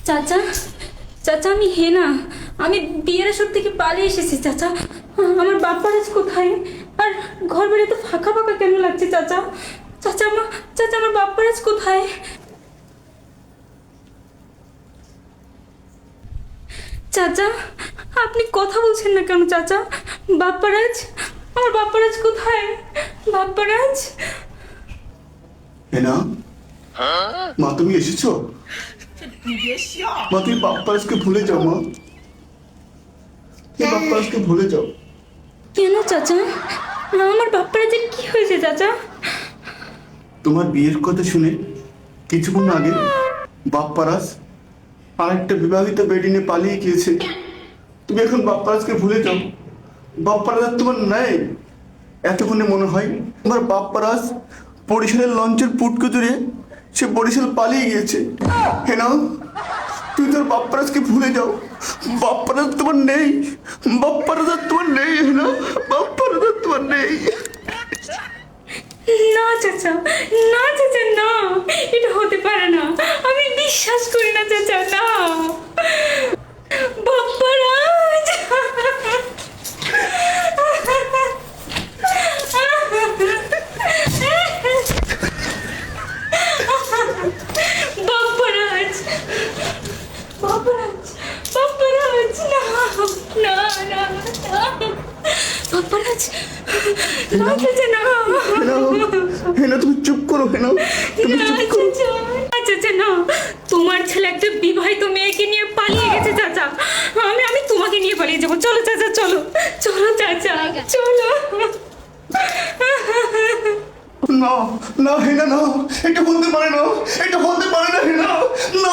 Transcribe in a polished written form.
চাচা, চাচা আমি হেনা, আমি বিয়ের আসর থেকে পালিয়ে এসেছি চাচা। আমার বাপ্পার আজ কোথায়? আর ঘর বাড়ি তো ফাঁকা ফাঁকা কেন লাগছে চাচা? চাচা আমার বাপ্পার আজ কোথায়? চাচা আপনি কথা বলছেন না কেন চাচা? বাপ্পারাজ, আমার বাপ্পারাজ কোথায়? বাপ্পারাজ। হেনা, মা তুমি এসেছো? মা তুমি বাপ্পারাজকে ভুলে যাও মা, তুমি বাপ্পারাজকে ভুলে যাও। কেন চাচা? আমার বাপ্পারাজের কি হয়েছে চাচা? তোমার বিয়ের কথা শুনে কিছুক্ষণ আগে বাপ্পারাজ আরেকটা বিবাহিত বেডি নিয়ে পালিয়ে গিয়েছে। তুমি এখন বাপ্পারাজকে ভুলে যাও, বাপ্পারাজ আর তোমার নেই। এতক্ষণে মনে হয় তোমার বাপ্পারাজ বরিশালের লঞ্চের পুটকে জড়িয়ে সে বরিশাল পালিয়ে গিয়েছে। হেনা, তুই তোর বাপ্পারাজকে ভুলে যাও, বাপ্পারাজ তোমার নেই, বাপ্পারাজ আর তোমার নেই। হেনা, বাপ্পারাজ আর তোমার নেই। না চাচা, না চাচা, না, এটা হতে পারে না, আমি বিশ্বাস করি না চাচা, না। বাপ্পারাজ, বাপ্পারাজ, বাপ্পারাজ, বাপ্পারাজ, না, না, না, না, বাপ্পারাজ, না চাচা, না। হেনা, হেনা তুমি চুপ করো। হেনা, তুমি চুপ করো। চাচা না, তোমার ছেলে একটা বিবাহিত মেয়েকে নিয়ে পালিয়ে গেছে চাচা। আমি তোমাকে নিয়ে পালিয়ে যাবো। চলো চাচা, চলো চলো চাচা, চলো। না না হেনা, না, এটা বলতে পারে না, এটা বলতে পারে না। হেনা, না